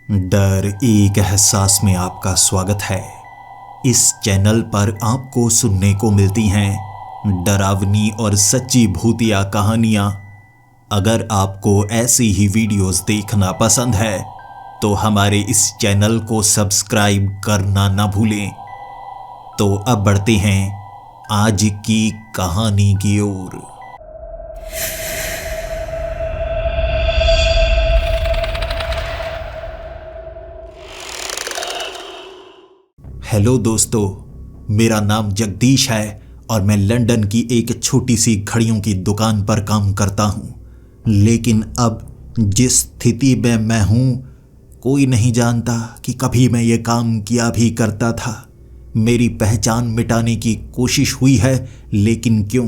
डर एक एहसास में आपका स्वागत है। इस चैनल पर आपको सुनने को मिलती हैं डरावनी और सच्ची भूतिया कहानियाँ। अगर आपको ऐसी ही वीडियोस देखना पसंद है तो हमारे इस चैनल को सब्सक्राइब करना ना भूलें। तो अब बढ़ते हैं आज की कहानी की ओर। हेलो दोस्तों, मेरा नाम जगदीश है और मैं लंदन की एक छोटी सी घड़ियों की दुकान पर काम करता हूँ। लेकिन अब जिस स्थिति में मैं हूँ कोई नहीं जानता कि कभी मैं ये काम किया भी करता था। मेरी पहचान मिटाने की कोशिश हुई है, लेकिन क्यों?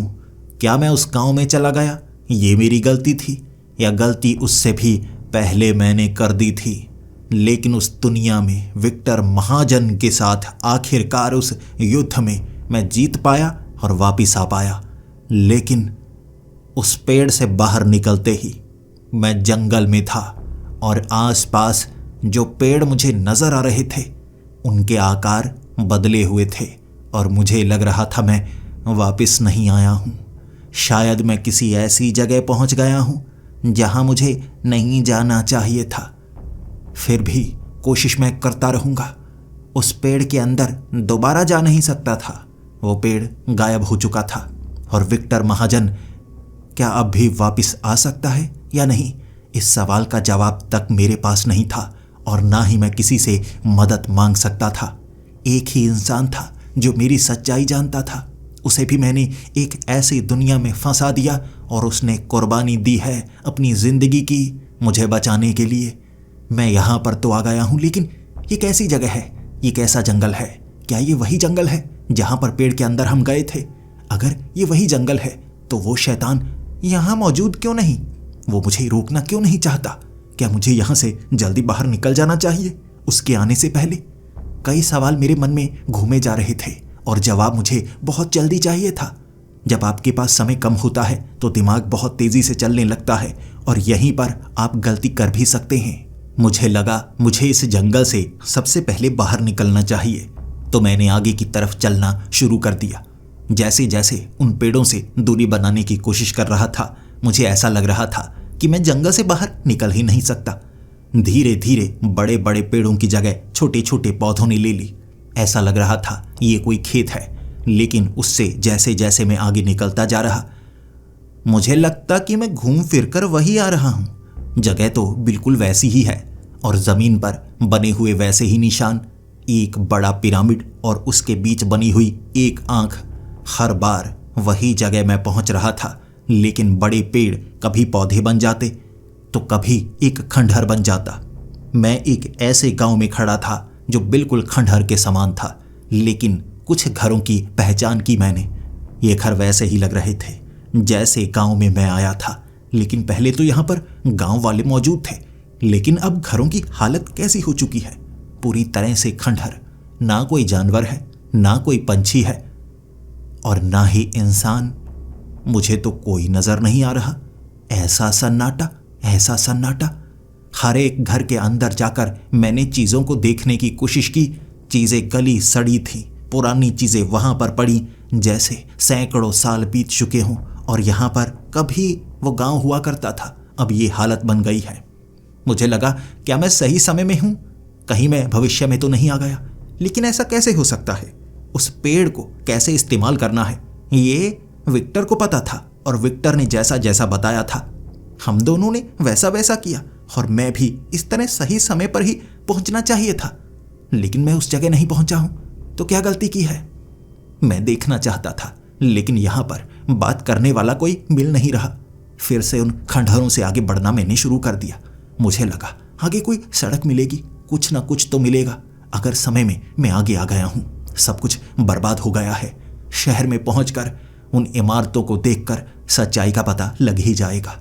क्या मैं उस गांव में चला गया? ये मेरी गलती थी या गलती उससे भी पहले मैंने कर दी थी? लेकिन उस दुनिया में विक्टर महाजन के साथ आखिरकार उस युद्ध में मैं जीत पाया और वापिस आ पाया। लेकिन उस पेड़ से बाहर निकलते ही मैं जंगल में था और आसपास जो पेड़ मुझे नजर आ रहे थे उनके आकार बदले हुए थे और मुझे लग रहा था मैं वापिस नहीं आया हूँ। शायद मैं किसी ऐसी जगह पहुँच गया हूँ जहाँ मुझे नहीं जाना चाहिए था। फिर भी कोशिश मैं करता रहूंगा। उस पेड़ के अंदर दोबारा जा नहीं सकता था। वो पेड़ गायब हो चुका था और विक्टर महाजन क्या अब भी वापस आ सकता है या नहीं, इस सवाल का जवाब तक मेरे पास नहीं था और ना ही मैं किसी से मदद मांग सकता था। एक ही इंसान था जो मेरी सच्चाई जानता था। उसे भी मैंने एक ऐसी दुनिया में फंसा दिया और उसने कुर्बानी दी है अपनी जिंदगी की मुझे बचाने के लिए। मैं यहाँ पर तो आ गया हूँ, लेकिन ये कैसी जगह है? ये कैसा जंगल है? क्या ये वही जंगल है जहाँ पर पेड़ के अंदर हम गए थे? अगर ये वही जंगल है तो वो शैतान यहाँ मौजूद क्यों नहीं? वो मुझे रोकना क्यों नहीं चाहता? क्या मुझे यहाँ से जल्दी बाहर निकल जाना चाहिए उसके आने से पहले? कई सवाल मेरे मन में घूमे जा रहे थे और जवाब मुझे बहुत जल्दी चाहिए था। जब आपके पास समय कम होता है तो दिमाग बहुत तेजी से चलने लगता है और यहीं पर आप गलती कर भी सकते हैं। मुझे लगा मुझे इस जंगल से सबसे पहले बाहर निकलना चाहिए, तो मैंने आगे की तरफ चलना शुरू कर दिया। जैसे जैसे उन पेड़ों से दूरी बनाने की कोशिश कर रहा था मुझे ऐसा लग रहा था कि मैं जंगल से बाहर निकल ही नहीं सकता। धीरे धीरे बड़े बड़े पेड़ों की जगह छोटे छोटे पौधों ने ले ली। ऐसा लग रहा था ये कोई खेत है, लेकिन उससे जैसे जैसे मैं आगे निकलता जा रहा मुझे लगता कि मैं घूम फिर कर वही आ रहा हूँ। जगह तो बिल्कुल वैसी ही है और जमीन पर बने हुए वैसे ही निशान, एक बड़ा पिरामिड और उसके बीच बनी हुई एक आंख। हर बार वही जगह मैं पहुंच रहा था, लेकिन बड़े पेड़ कभी पौधे बन जाते तो कभी एक खंडहर बन जाता। मैं एक ऐसे गांव में खड़ा था जो बिल्कुल खंडहर के समान था, लेकिन कुछ घरों की पहचान की मैंने। ये घर वैसे ही लग रहे थे जैसे गांव में मैं आया था, लेकिन पहले तो यहाँ पर गांव वाले मौजूद थे। लेकिन अब घरों की हालत कैसी हो चुकी है? पूरी तरह से खंडहर। ना कोई जानवर है, ना कोई पंछी है और ना ही इंसान। मुझे तो कोई नजर नहीं आ रहा। ऐसा सन्नाटा, ऐसा सन्नाटा। हर एक घर के अंदर जाकर मैंने चीजों को देखने की कोशिश की। चीजें गली सड़ी थी, पुरानी चीजें वहां पर पड़ी जैसे सैकड़ों साल बीत चुके हों और यहाँ पर कभी वो गांव हुआ करता था। अब ये हालत बन गई है। मुझे लगा क्या मैं सही समय में हूं? कहीं मैं भविष्य में तो नहीं आ गया? लेकिन ऐसा कैसे हो सकता है? उस पेड़ को कैसे इस्तेमाल करना है ये विक्टर को पता था और विक्टर ने जैसा जैसा बताया था हम दोनों ने वैसा वैसा किया और मैं भी इस तरह सही समय पर ही पहुंचना चाहिए था। लेकिन मैं उस जगह नहीं पहुंचा हूं तो क्या गलती की है? मैं देखना चाहता था, लेकिन यहां पर बात करने वाला कोई मिल नहीं रहा। फिर से उन खंडहरों से आगे बढ़ना मैंने शुरू कर दिया। मुझे लगा आगे कोई सड़क मिलेगी, कुछ ना कुछ तो मिलेगा। अगर समय में मैं आगे आ गया हूं, सब कुछ बर्बाद हो गया है। शहर में पहुंचकर उन इमारतों को देखकर सच्चाई का पता लग ही जाएगा।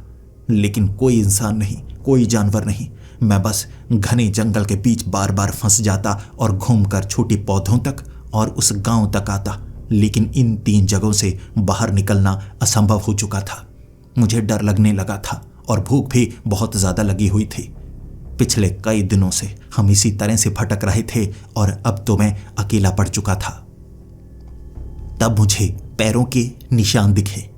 लेकिन कोई इंसान नहीं, कोई जानवर नहीं। मैं बस घने जंगल के बीच बार बार फंस जाता और घूमकर छोटे पौधों तक और उस गांव तक आता। लेकिन इन 3 जगहों से बाहर निकलना असंभव हो चुका था। मुझे डर लगने लगा था और भूख भी बहुत ज्यादा लगी हुई थी। पिछले कई दिनों से हम इसी तरह से भटक रहे थे और अब तो मैं अकेला पड़ चुका था। तब मुझे पैरों के निशान दिखे।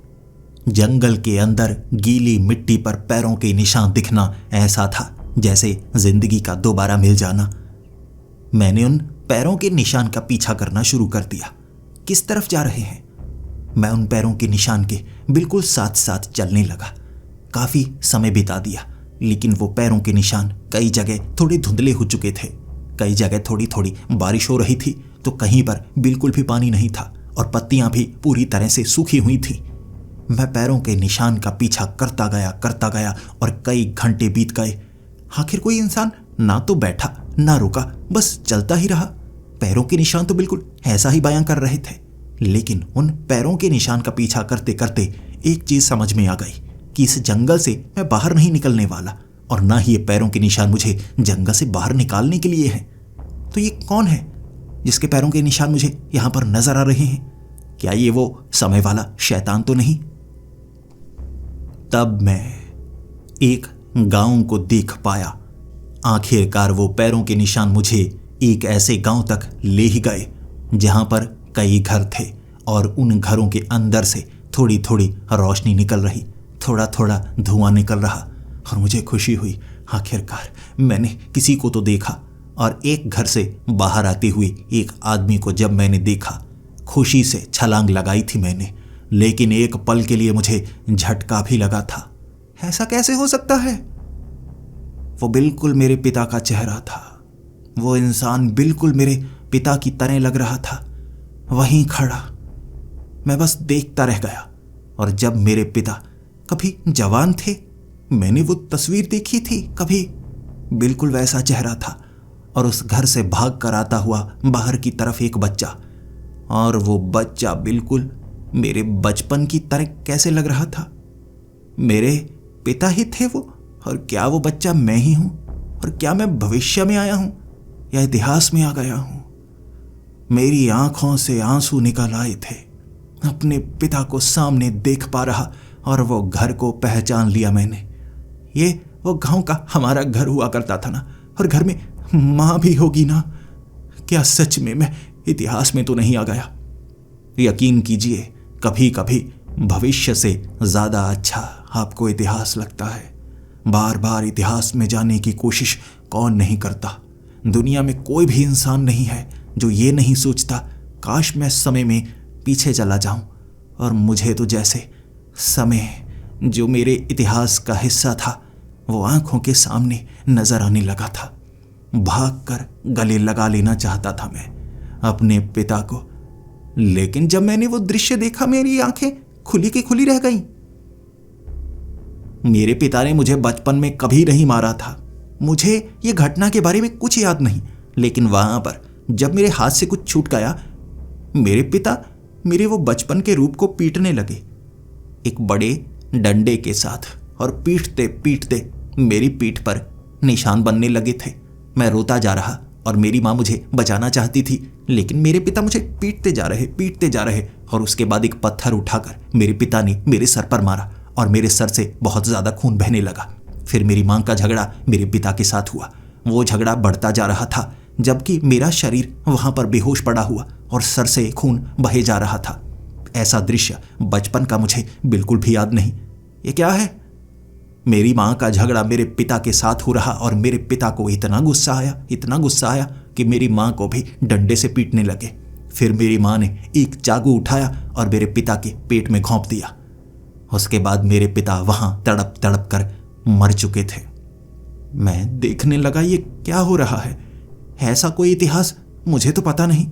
जंगल के अंदर गीली मिट्टी पर पैरों के निशान दिखना ऐसा था जैसे जिंदगी का दोबारा मिल जाना। मैंने उन पैरों के निशान का पीछा करना शुरू कर दिया। किस तरफ जा रहे हैं? मैं उन पैरों के निशान के बिल्कुल साथ साथ चलने लगा। काफी समय बिता दिया, लेकिन वो पैरों के निशान कई जगह थोड़े धुंधले हो चुके थे। कई जगह थोड़ी थोड़ी बारिश हो रही थी तो कहीं पर बिल्कुल भी पानी नहीं था और पत्तियां भी पूरी तरह से सूखी हुई थी। मैं पैरों के निशान का पीछा करता गया और कई घंटे बीत गए। आखिर कोई इंसान ना तो बैठा ना रुका, बस चलता ही रहा। पैरों के निशान तो बिल्कुल ऐसा ही बयां कर रहे थे, लेकिन उन पैरों के निशान का पीछा करते करते एक चीज समझ में आ गई कि इस जंगल से मैं बाहर नहीं निकलने वाला और ना ही ये पैरों के निशान मुझे जंगल से बाहर निकालने के लिए हैं। तो ये कौन है जिसके पैरों के निशान मुझे यहां पर नजर आ रहे हैं? क्या ये वो समय वाला शैतान तो नहीं? तब मैं एक गांव को देख पाया। आखिरकार वो पैरों के निशान मुझे एक ऐसे गांव तक ले ही गए जहां पर कई घर थे और उन घरों के अंदर से थोड़ी थोड़ी रोशनी निकल रही, थोड़ा थोड़ा धुआं निकल रहा और मुझे खुशी हुई। आखिरकार मैंने किसी को तो देखा। और एक घर से बाहर आते हुए एक आदमी को जब मैंने देखा, खुशी से छलांग लगाई थी मैंने, लेकिन एक पल के लिए मुझे झटका भी लगा था। ऐसा कैसे हो सकता है? वो बिल्कुल मेरे पिता का चेहरा था। वो इंसान बिल्कुल मेरे पिता की तरह लग रहा था, वहीं खड़ा। मैं बस देखता रह गया। और जब मेरे पिता कभी जवान थे, मैंने वो तस्वीर देखी थी कभी, बिल्कुल वैसा चेहरा था। और उस घर से भाग कर आता हुआ बाहर की तरफ एक बच्चा, और वो बच्चा बिल्कुल मेरे बचपन की तरह कैसे लग रहा था। मेरे पिता ही थे वो, और क्या वो बच्चा मैं ही हूं? और क्या मैं भविष्य में आया हूं या इतिहास में आ गया हूं? मेरी आंखों से आंसू निकल आए थे। अपने पिता को सामने देख पा रहा और वो घर को पहचान लिया मैंने। ये वो गांव का हमारा घर हुआ करता था ना, और घर में मां भी होगी ना। क्या सच में मैं इतिहास में तो नहीं आ गया? यकीन कीजिए, कभी कभी भविष्य से ज्यादा अच्छा आपको इतिहास लगता है। बार बार इतिहास में जाने की कोशिश कौन नहीं करता? दुनिया में कोई भी इंसान नहीं है जो ये नहीं सोचता काश मैं समय में पीछे चला जाऊं और मुझे तो जैसे समय जो मेरे इतिहास का हिस्सा था वो आंखों के सामने नजर आने लगा था। भागकर गले लगा लेना चाहता था मैं अपने पिता को, लेकिन जब मैंने वो दृश्य देखा मेरी आंखें खुली की खुली रह गईं। मेरे पिता ने मुझे बचपन में कभी नहीं मारा था। मुझे ये घटना के बारे में कुछ याद नहीं, लेकिन वहां पर जब मेरे हाथ से कुछ छूट गया, मेरे पिता मेरे वो बचपन के रूप को पीटने लगे एक बड़े डंडे के साथ, और पीटते पीटते मेरी पीठ पर निशान बनने लगे थे। मैं रोता जा रहा और मेरी माँ मुझे बचाना चाहती थी, लेकिन मेरे पिता मुझे पीटते जा रहे और उसके बाद एक पत्थर उठाकर मेरे पिता ने मेरे सर पर मारा और मेरे सर से बहुत ज़्यादा खून बहने लगा। फिर मेरी माँ का झगड़ा मेरे पिता के साथ हुआ। वो झगड़ा बढ़ता जा रहा था, जबकि मेरा शरीर वहाँ पर बेहोश पड़ा हुआ और सर से खून बहे जा रहा था। ऐसा दृश्य बचपन का मुझे बिल्कुल भी याद नहीं। ये क्या है? मेरी माँ का झगड़ा मेरे पिता के साथ हो रहा और मेरे पिता को इतना गुस्सा आया कि मेरी माँ को भी डंडे से पीटने लगे। फिर मेरी माँ ने एक चाकू उठाया और मेरे पिता के पेट में घोंप दिया। उसके बाद मेरे पिता वहां तड़प तड़प कर मर चुके थे। मैं देखने लगा ये क्या हो रहा है। ऐसा कोई इतिहास मुझे तो पता नहीं।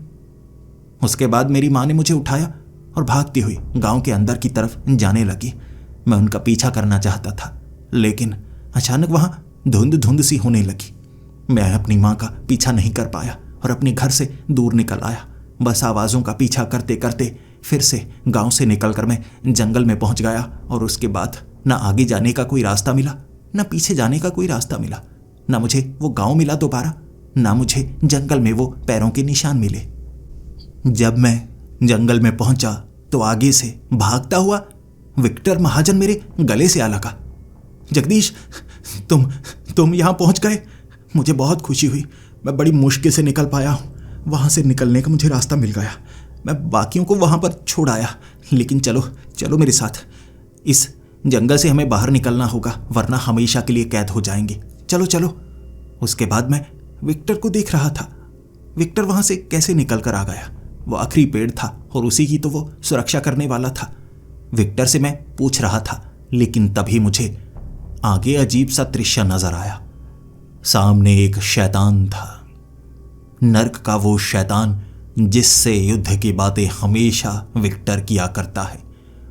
उसके बाद मेरी माँ ने मुझे उठाया और भागती हुई गांव के अंदर की तरफ जाने लगी। मैं उनका पीछा करना चाहता था, लेकिन अचानक वहां धुंध धुंध सी होने लगी। मैं अपनी माँ का पीछा नहीं कर पाया और अपने घर से दूर निकल आया। बस आवाज़ों का पीछा करते करते फिर से गांव से निकलकर मैं जंगल में पहुंच गया, और उसके बाद ना आगे जाने का कोई रास्ता मिला, ना पीछे जाने का कोई रास्ता मिला, ना मुझे वो गांव मिला दोबारा, ना मुझे जंगल में वो पैरों के निशान मिले। जब मैं जंगल में पहुंचा तो आगे से भागता हुआ विक्टर महाजन मेरे गले से आ लगा। जगदीश, तुम यहाँ पहुंच गए? मुझे बहुत खुशी हुई। मैं बड़ी मुश्किल से निकल पाया हूँ। वहाँ से निकलने का मुझे रास्ता मिल गया। मैं बाकियों को वहाँ पर छोड़ आया। लेकिन चलो चलो मेरे साथ। इस जंगल से हमें बाहर निकलना होगा, वरना हमेशा के लिए कैद हो जाएंगे। चलो चलो। उसके बाद मैं विक्टर को देख रहा था। विक्टर वहाँ से कैसे निकल कर आ गया? वो आखिरी पेड़ था और उसी की तो वो सुरक्षा करने वाला था। विक्टर से मैं पूछ रहा था, लेकिन तभी मुझे आगे अजीब सा दृश्य नजर आया। सामने एक शैतान था, नर्क का वो शैतान जिससे युद्ध की बातें हमेशा विक्टर किया करता है।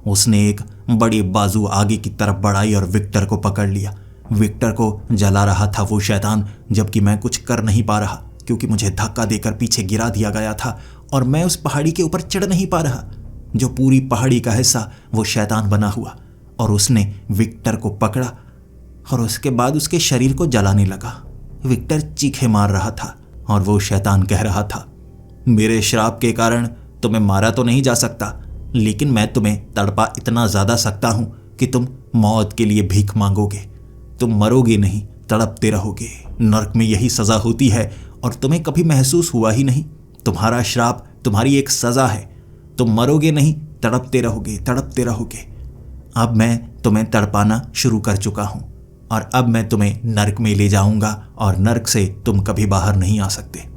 उसने एक बड़ी बाजू आगे की तरफ बढ़ाई और विक्टर को पकड़ लिया। विक्टर को जला रहा था वो शैतान, जबकि मैं कुछ कर नहीं पा रहा क्योंकि मुझे धक्का देकर पीछे गिरा दिया गया था और मैं उस पहाड़ी के ऊपर चढ़ नहीं पा रहा। जो पूरी पहाड़ी का हिस्सा वो शैतान बना हुआ, और उसने विक्टर को पकड़ा और उसके बाद उसके शरीर को जलाने लगा। विक्टर चीखे मार रहा था और वो शैतान कह रहा था, मेरे श्राप के कारण तुम्हें मारा तो नहीं जा सकता, लेकिन मैं तुम्हें तड़पा इतना ज्यादा सकता हूं कि तुम मौत के लिए भीख मांगोगे। तुम मरोगे नहीं, तड़पते रहोगे। नर्क में यही सजा होती है और तुम्हें कभी महसूस हुआ ही नहीं। तुम्हारा श्राप तुम्हारी एक सजा है। तुम मरोगे नहीं, तड़पते रहोगे, तड़पते रहोगे। अब मैं तुम्हें तड़पाना शुरू कर चुका हूं और अब मैं तुम्हें नर्क में ले जाऊंगा और नर्क से तुम कभी बाहर नहीं आ सकते।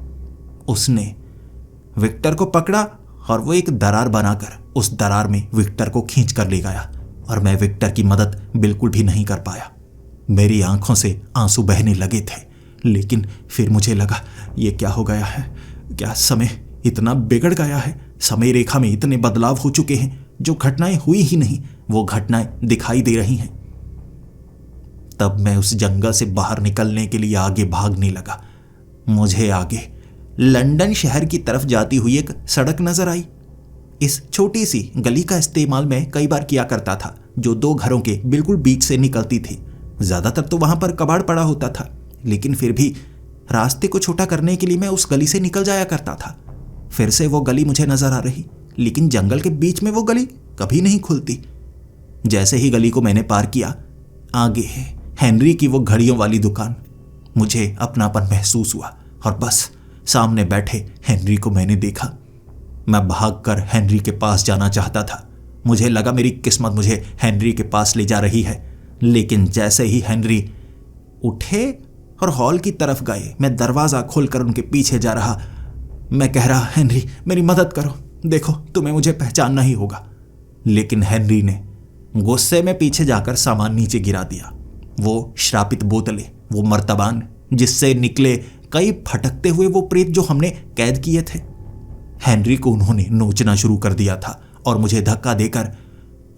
उसने विक्टर को पकड़ा और वो एक दरार बनाकर उस दरार में विक्टर को खींच कर ले गया और मैं विक्टर की मदद बिल्कुल भी नहीं कर पाया। मेरी आंखों से आंसू बहने लगे थे, लेकिन फिर मुझे लगा ये क्या हो गया है? क्या समय इतना बिगड़ गया है? समय रेखा में इतने बदलाव हो चुके हैं, जो घटनाएं हुई ही नहीं वो घटनाएं दिखाई दे रही हैं। तब मैं उस जंगल से बाहर निकलने के लिए आगे भागने लगा। मुझे आगे लंदन शहर की तरफ जाती हुई एक सड़क नजर आई। इस छोटी सी गली का इस्तेमाल मैं कई बार किया करता था, जो दो घरों के बिल्कुल बीच से निकलती थी। ज्यादातर तो वहां पर कबाड़ पड़ा होता था, लेकिन फिर भी रास्ते को छोटा करने के लिए मैं उस गली से निकल जाया करता था। फिर से वो गली मुझे नजर आ रही, लेकिन जंगल के बीच में वो गली कभी नहीं खुलती। जैसे ही गली को मैंने पार किया, आगे है हेनरी की वो घड़ियों वाली दुकान। मुझे अपनापन महसूस हुआ और बस सामने बैठे हेनरी को मैंने देखा। मैं भागकर हेनरी के पास जाना चाहता था। मुझे लगा मेरी किस्मत मुझे हेनरी के पास ले जा रही है, लेकिन जैसे ही हेनरी उठे और हॉल की तरफ गए, मैं दरवाजा खोलकर उनके पीछे जा रहा। मैं कह रहा, हेनरी मेरी मदद करो, देखो तुम्हें मुझे पहचानना ही होगा। लेकिन हेनरी ने गुस्से में पीछे जाकर सामान नीचे गिरा दिया। वो श्रापित बोतलें, वो मर्तबान जिससे निकले कई फटकते हुए वो प्रेत जो हमने कैद किए थे। हेनरी को उन्होंने नोचना शुरू कर दिया था और मुझे धक्का देकर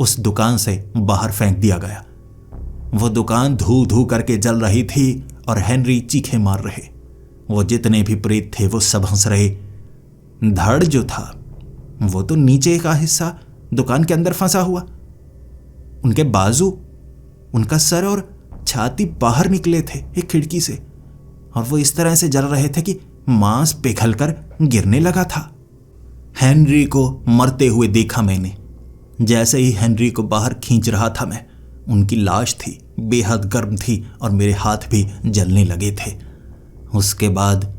उस दुकान से बाहर फेंक दिया गया। वो दुकान धू धू करके जल रही थी और हेनरी चीखे मार रहे। वो जितने भी प्रेत थे वो सब हंस रहे। धड़ जो था वो तो नीचे का हिस्सा दुकान के अंदर फंसा हुआ, उनके बाजू, उनका सर और छाती बाहर निकले थे एक खिड़की से, और वो इस तरह से जल रहे थे कि मांस पिघलकर गिरने लगा था। हेनरी को मरते हुए देखा मैंने। जैसे ही हेनरी को बाहर खींच रहा था मैं, उनकी लाश थी, बेहद गर्म थी और मेरे हाथ भी जलने लगे थे। उसके बाद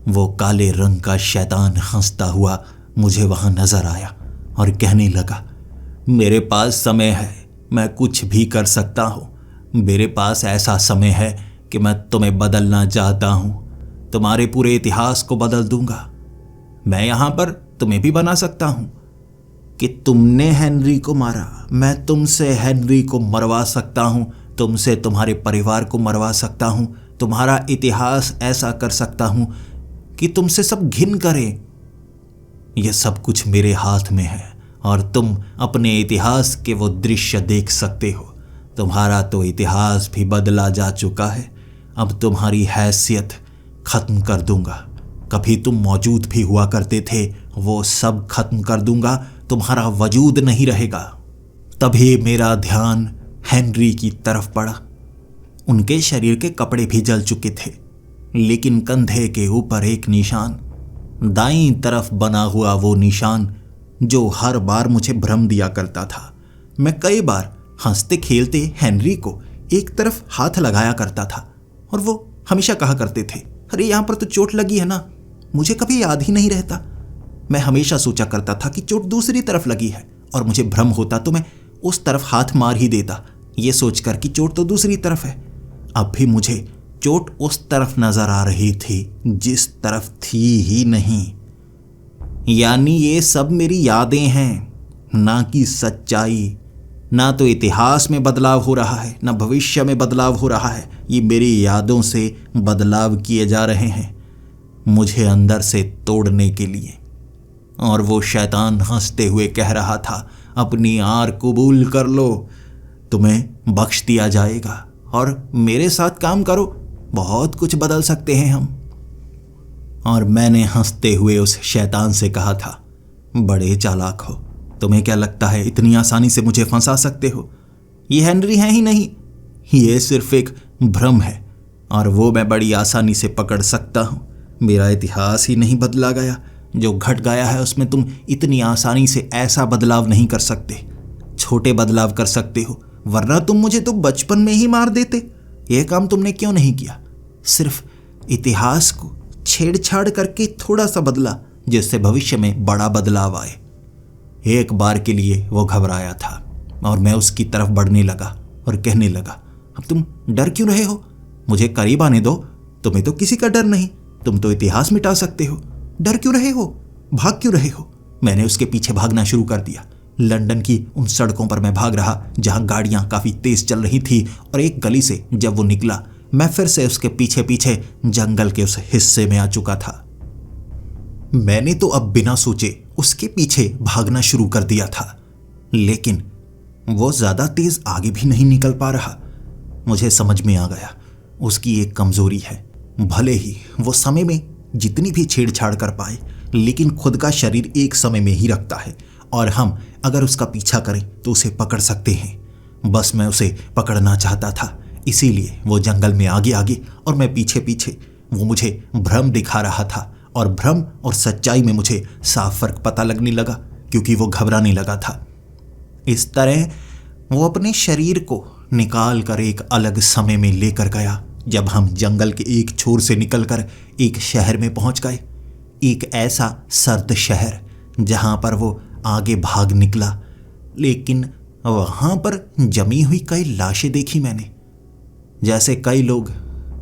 वो काले रंग का शैतान हंसता हुआ मुझे वहां नजर आया और कहने लगा, मेरे पास समय है, मैं कुछ भी कर सकता हूं। मेरे पास ऐसा समय है कि मैं तुम्हें बदलना चाहता हूं, तुम्हारे पूरे इतिहास को बदल दूंगा। मैं यहां पर तुम्हें भी बना सकता हूं कि तुमने हेनरी को मारा, मैं तुमसे हेनरी को मरवा सकता हूं, तुमसे तुम्हारे परिवार को मरवा सकता हूं, तुम्हारा इतिहास ऐसा कर सकता हूं कि तुमसे सब घिन करें। यह सब कुछ मेरे हाथ में है और तुम अपने इतिहास के वो दृश्य देख सकते हो। तुम्हारा तो इतिहास भी बदला जा चुका है। अब तुम्हारी हैसियत खत्म कर दूंगा। कभी तुम मौजूद भी हुआ करते थे, वो सब खत्म कर दूंगा, तुम्हारा वजूद नहीं रहेगा। तभी मेरा ध्यान हेनरी की तरफ पड़ा। उनके शरीर के कपड़े भी जल चुके थे, लेकिन कंधे के ऊपर एक निशान, दाईं तरफ बना हुआ वो निशान जो हर बार मुझे भ्रम दिया करता था। मैं कई बार हंसते खेलते हेनरी को एक तरफ हाथ लगाया करता था और वो हमेशा कहा करते थे, अरे यहाँ पर तो चोट लगी है ना। मुझे कभी याद ही नहीं रहता। मैं हमेशा सोचा करता था कि चोट दूसरी तरफ लगी है, और मुझे भ्रम होता तो मैं उस तरफ हाथ मार ही देता, ये सोचकर कि चोट तो दूसरी तरफ है। अब भी मुझे चोट उस तरफ नजर आ रही थी जिस तरफ थी ही नहीं। यानी ये सब मेरी यादें हैं, ना कि सच्चाई। ना तो इतिहास में बदलाव हो रहा है, ना भविष्य में बदलाव हो रहा है। ये मेरी यादों से बदलाव किए जा रहे हैं, मुझे अंदर से तोड़ने के लिए। और वो शैतान हंसते हुए कह रहा था, अपनी हार कबूल कर लो, तुम्हें बख्श दिया जाएगा, और मेरे साथ काम करो, बहुत कुछ बदल सकते हैं हम। और मैंने हंसते हुए उस शैतान से कहा था, बड़े चालाक हो, तुम्हें क्या लगता है इतनी आसानी से मुझे फंसा सकते हो? ये हेनरी है ही नहीं, ये सिर्फ एक भ्रम है, और वो मैं बड़ी आसानी से पकड़ सकता हूं। मेरा इतिहास ही नहीं बदला गया, जो घट गया है उसमें तुम इतनी आसानी से ऐसा बदलाव नहीं कर सकते। छोटे बदलाव कर सकते हो, वरना तुम मुझे तो बचपन में ही मार देते। यह काम तुमने क्यों नहीं किया? सिर्फ इतिहास को छेड़छाड़ करके थोड़ा सा बदला, जिससे भविष्य में बड़ा बदलाव आए। एक बार के लिए वो घबराया था, और मैं उसकी तरफ बढ़ने लगा और कहने लगा, अब तुम डर क्यों रहे हो? मुझे करीब आने दो, तुम्हें तो किसी का डर नहीं, तुम तो इतिहास मिटा सकते हो। डर क्यों रहे हो? भाग क्यों रहे हो? मैंने उसके पीछे भागना शुरू कर दिया। लंदन की उन सड़कों पर मैं भाग रहा जहां गाड़ियां काफी तेज चल रही थी, और एक गली से जब वो निकला, मैं फिर से उसके पीछे पीछे जंगल के उस हिस्से में आ चुका था। मैंने तो अब बिना सोचे उसके पीछे भागना शुरू कर दिया था, लेकिन वो ज्यादा तेज आगे भी नहीं निकल पा रहा। मुझे समझ में आ गया, उसकी एक कमजोरी है। भले ही वो समय में जितनी भी छेड़छाड़ कर पाए, लेकिन खुद का शरीर एक समय में ही रखता है, और हम अगर उसका पीछा करें तो उसे पकड़ सकते हैं। बस मैं उसे पकड़ना चाहता था, इसीलिए वो जंगल में आगे आगे और मैं पीछे पीछे। वो मुझे भ्रम दिखा रहा था, और भ्रम और सच्चाई में मुझे साफ फर्क पता लगने लगा, क्योंकि वो घबराने लगा था। इस तरह वो अपने शरीर को निकाल कर एक अलग समय में लेकर गया, जब हम जंगल के एक छोर से निकलकर एक शहर में पहुंच गए। एक ऐसा सर्द शहर जहां पर वो आगे भाग निकला, लेकिन वहां पर जमी हुई कई लाशें देखी मैंने। जैसे कई लोग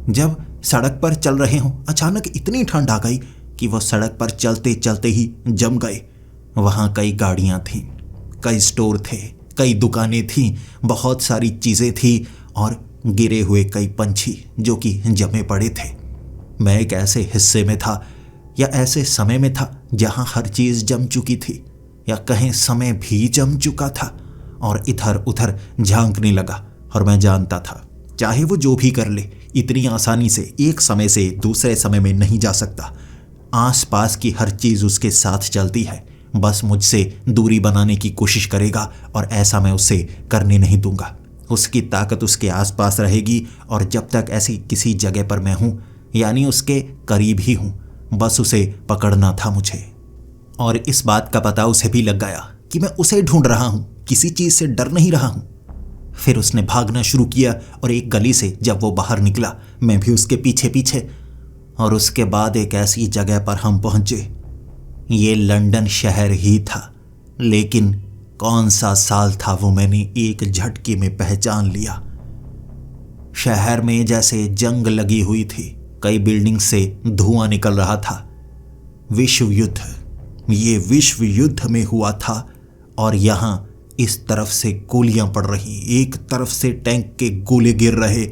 जब सड़क पर चल रहे हों, अचानक इतनी ठंड आ गई कि वो सड़क पर चलते चलते ही जम गए। वहां कई गाड़ियां थीं, कई स्टोर थे, कई दुकानें थीं, बहुत सारी चीजें थी, और गिरे हुए कई पंछी जो कि जमे पड़े थे। मैं एक ऐसे हिस्से में था, या ऐसे समय में था, जहां हर चीज जम चुकी थी, या कहें समय भी जम चुका था, और इधर उधर झांकने लगा। और मैं जानता था, चाहे वो जो भी कर ले, इतनी आसानी से एक समय से दूसरे समय में नहीं जा सकता। आसपास की हर चीज उसके साथ चलती है, बस मुझसे दूरी बनाने की कोशिश करेगा, और ऐसा मैं उसे करने नहीं दूंगा। उसकी ताकत उसके आसपास रहेगी, और जब तक ऐसी किसी जगह पर मैं हूं, यानी उसके करीब ही हूं, बस उसे पकड़ना था मुझे। और इस बात का पता उसे भी लग गया कि मैं उसे ढूंढ रहा हूं, किसी चीज से डर नहीं रहा हूं। फिर उसने भागना शुरू किया, और एक गली से जब वो बाहर निकला, मैं भी उसके पीछे पीछे। और उसके बाद एक ऐसी जगह पर हम पहुंचे। ये लंदन शहर ही था, लेकिन कौन सा साल था वो मैंने एक झटके में पहचान लिया। शहर में जैसे जंग लगी हुई थी, कई बिल्डिंग से धुआं निकल रहा था। विश्व युद्ध, ये विश्व युद्ध में हुआ था, और यहां इस तरफ से गोलियां पड़ रही, एक तरफ से टैंक के गोले गिर रहे।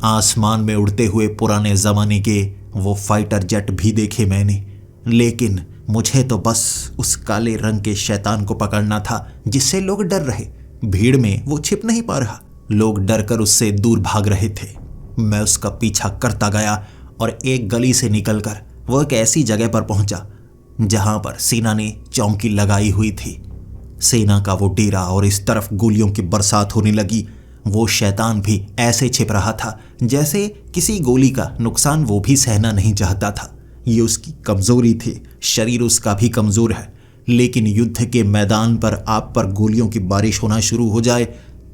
आसमान में उड़ते हुए पुराने जमाने के वो फाइटर जेट भी देखे मैंने, लेकिन मुझे तो बस उस काले रंग के शैतान को पकड़ना था जिससे लोग डर रहे। भीड़ में वो छिप नहीं पा रहा, लोग डर कर उससे दूर भाग रहे थे। मैं उसका पीछा करता गया, और एक गली से निकलकर वो एक ऐसी जगह पर पहुंचा जहां पर सेना ने चौकी लगाई हुई थी। सेना का वो डेरा, और इस तरफ गोलियों की बरसात होने लगी। वो शैतान भी ऐसे छिप रहा था जैसे किसी गोली का नुकसान वो भी सहना नहीं चाहता था। ये उसकी कमजोरी थी, शरीर उसका भी कमजोर है, लेकिन युद्ध के मैदान पर आप पर गोलियों की बारिश होना शुरू हो जाए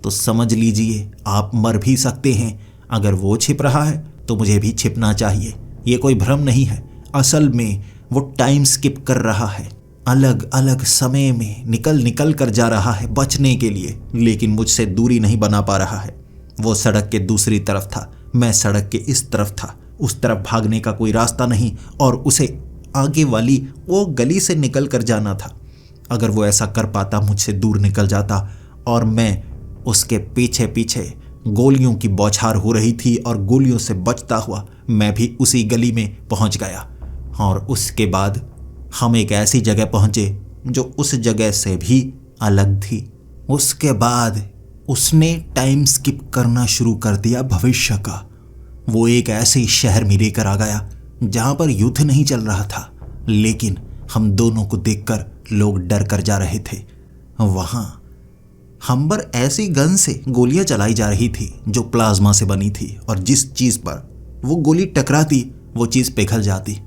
तो समझ लीजिए आप मर भी सकते हैं। अगर वो छिप रहा है तो मुझे भी छिपना चाहिए। ये कोई भ्रम नहीं है, असल में वो टाइम स्किप कर रहा है, अलग अलग समय में निकल निकल कर जा रहा है बचने के लिए, लेकिन मुझसे दूरी नहीं बना पा रहा है। वो सड़क के दूसरी तरफ था, मैं सड़क के इस तरफ था। उस तरफ भागने का कोई रास्ता नहीं और उसे आगे वाली वो गली से निकल कर जाना था। अगर वो ऐसा कर पाता, मुझसे दूर निकल जाता और मैं उसके पीछे पीछे, गोलियों की बौछार हो रही थी और गोलियों से बचता हुआ मैं भी उसी गली में पहुंच गया। और उसके बाद हम एक ऐसी जगह पहुंचे जो उस जगह से भी अलग थी। उसके बाद उसने टाइम स्किप करना शुरू कर दिया भविष्य का। वो एक ऐसे शहर में लेकर आ गया जहां पर युद्ध नहीं चल रहा था, लेकिन हम दोनों को देखकर लोग डर कर जा रहे थे। वहां हम पर ऐसी गन से गोलियां चलाई जा रही थी जो प्लाज्मा से बनी थी, और जिस चीज पर वो गोली टकराती वो चीज पिघल जाती।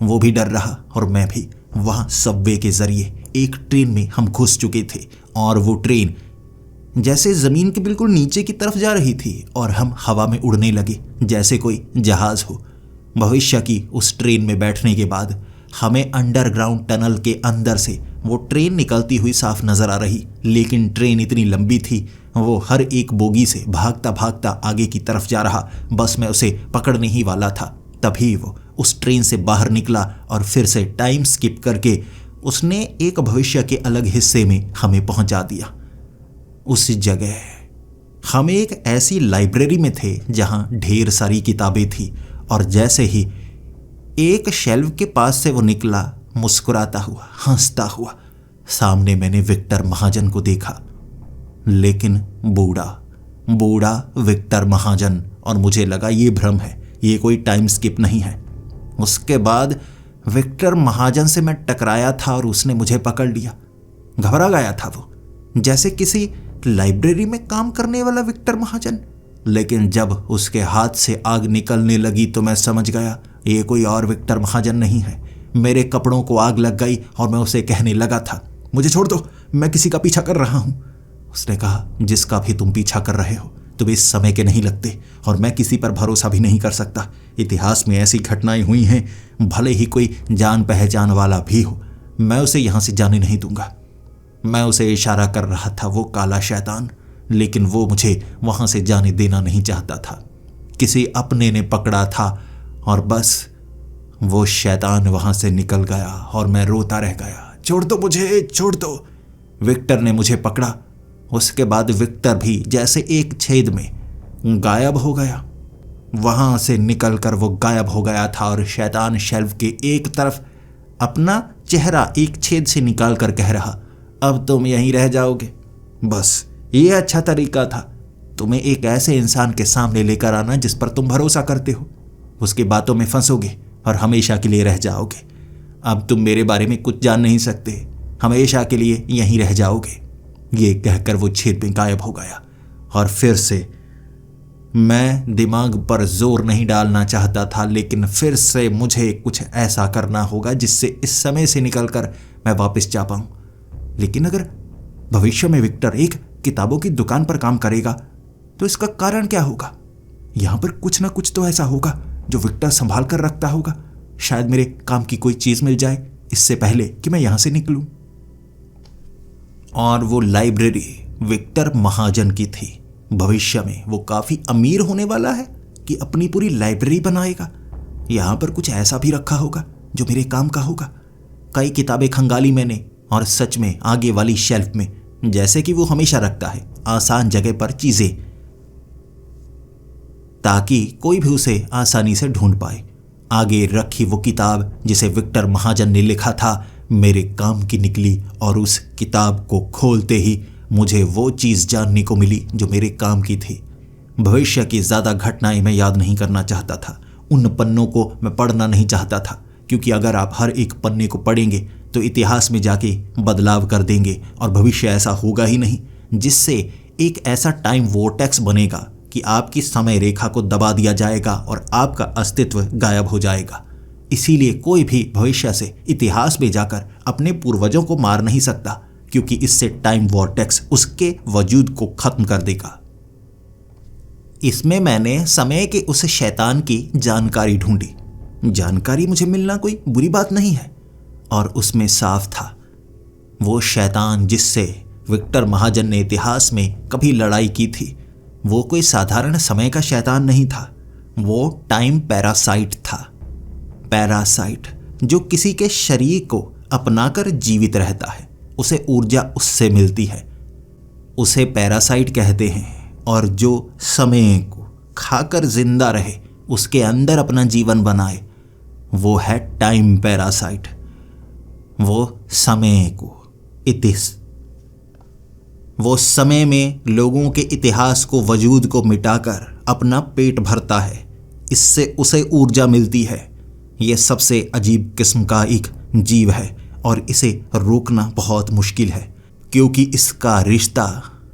वो भी डर रहा और मैं भी। वहां सबवे के जरिए एक ट्रेन में हम घुस चुके थे और वो ट्रेन जैसे जमीन के बिल्कुल नीचे की तरफ जा रही थी और हम हवा में उड़ने लगे जैसे कोई जहाज हो। भविष्य की उस ट्रेन में बैठने के बाद हमें अंडरग्राउंड टनल के अंदर से वो ट्रेन निकलती हुई साफ नजर आ रही, लेकिन ट्रेन इतनी लंबी थी, वो हर एक बोगी से भागता भागता आगे की तरफ जा रहा। बस मैं उसे पकड़ने ही वाला था, तभी वो उस ट्रेन से बाहर निकला और फिर से टाइम स्किप करके उसने एक भविष्य के अलग हिस्से में हमें पहुंचा दिया। उस जगह हम एक ऐसी लाइब्रेरी में थे जहां ढेर सारी किताबें थी, और जैसे ही एक शेल्फ के पास से वो निकला, मुस्कुराता हुआ, हंसता हुआ, सामने मैंने विक्टर महाजन को देखा, लेकिन बूढ़ा विक्टर महाजन। और मुझे लगा ये भ्रम है, ये कोई टाइम स्किप नहीं है। उसके बाद विक्टर महाजन से मैं टकराया था और उसने मुझे पकड़ लिया। घबरा गया था वो, जैसे किसी लाइब्रेरी में काम करने वाला विक्टर महाजन। लेकिन जब उसके हाथ से आग निकलने लगी तो मैं समझ गया ये कोई और विक्टर महाजन नहीं है। मेरे कपड़ों को आग लग गई और मैं उसे कहने लगा था, मुझे छोड़ दो, मैं किसी का पीछा कर रहा हूं। उसने कहा, जिसका भी तुम पीछा कर रहे हो तुम इस समय के नहीं लगते, और मैं किसी पर भरोसा भी नहीं कर सकता। इतिहास में ऐसी घटनाएं हुई हैं, भले ही कोई जान पहचान वाला भी हो, मैं उसे यहां से जाने नहीं दूंगा। मैं उसे इशारा कर रहा था, वो काला शैतान, लेकिन वो मुझे वहां से जाने देना नहीं चाहता था। किसी अपने ने पकड़ा था और बस वो शैतान वहां से निकल गया और मैं रोता रह गया, छोड़ दो मुझे, छोड़ दो। विक्टर ने मुझे पकड़ा। उसके बाद विक्टर भी जैसे एक छेद में गायब हो गया। वहां से निकलकर वो गायब हो गया था और शैतान शेल्फ के एक तरफ अपना चेहरा एक छेद से निकाल कर कह रहा, अब तुम यहीं रह जाओगे। बस ये अच्छा तरीका था, तुम्हें एक ऐसे इंसान के सामने लेकर आना जिस पर तुम भरोसा करते हो। उसकी बातों में फंसोगे और हमेशा के लिए रह जाओगे। अब तुम मेरे बारे में कुछ जान नहीं सकते, हमेशा के लिए यहीं रह जाओगे। ये कहकर वो छेद में गायब हो गया। और फिर से मैं दिमाग पर जोर नहीं डालना चाहता था, लेकिन फिर से मुझे कुछ ऐसा करना होगा जिससे इस समय से निकलकर मैं वापस जा पाऊं। लेकिन अगर भविष्य में विक्टर एक किताबों की दुकान पर काम करेगा तो इसका कारण क्या होगा? यहां पर कुछ ना कुछ तो ऐसा होगा जो विक्टर संभाल कर रखता होगा। शायद मेरे काम की कोई चीज मिल जाए इससे पहले कि मैं यहां से निकलूं। और वो लाइब्रेरी विक्टर महाजन की थी। भविष्य में वो काफी अमीर होने वाला है कि अपनी पूरी लाइब्रेरी बनाएगा। यहां पर कुछ ऐसा भी रखा होगा जो मेरे काम का होगा। कई किताबें खंगाली मैंने, और सच में आगे वाली शेल्फ में, जैसे कि वो हमेशा रखता है, आसान जगह पर चीजें, ताकि कोई भी उसे आसानी से ढूंढ पाए। आगे रखी वो किताब जिसे विक्टर महाजन ने लिखा था मेरे काम की निकली, और उस किताब को खोलते ही मुझे वो चीज़ जानने को मिली जो मेरे काम की थी। भविष्य की ज़्यादा घटनाएं मैं याद नहीं करना चाहता था, उन पन्नों को मैं पढ़ना नहीं चाहता था, क्योंकि अगर आप हर एक पन्ने को पढ़ेंगे तो इतिहास में जाके बदलाव कर देंगे और भविष्य ऐसा होगा ही नहीं, जिससे एक ऐसा टाइम वोर्टेक्स बनेगा कि आपकी समय रेखा को दबा दिया जाएगा और आपका अस्तित्व गायब हो जाएगा। इसीलिए कोई भी भविष्य से इतिहास में जाकर अपने पूर्वजों को मार नहीं सकता, क्योंकि इससे टाइम वॉर्टेक्स उसके वजूद को खत्म कर देगा। इसमें मैंने समय के उस शैतान की जानकारी ढूंढी। जानकारी मुझे मिलना कोई बुरी बात नहीं है, और उसमें साफ था वो शैतान जिससे विक्टर महाजन ने इतिहास में कभी लड़ाई की थी, वो कोई साधारण समय का शैतान नहीं था। वो टाइम पैरासाइट था। पैरासाइट जो किसी के शरीर को अपनाकर जीवित रहता है, उसे ऊर्जा उससे मिलती है, उसे पैरासाइट कहते हैं। और जो समय को खाकर जिंदा रहे, उसके अंदर अपना जीवन बनाए, वो है टाइम पैरासाइट। वो समय को वो समय में लोगों के इतिहास को, वजूद को मिटाकर अपना पेट भरता है। इससे उसे ऊर्जा मिलती है। यह सबसे अजीब किस्म का एक जीव है और इसे रोकना बहुत मुश्किल है, क्योंकि इसका रिश्ता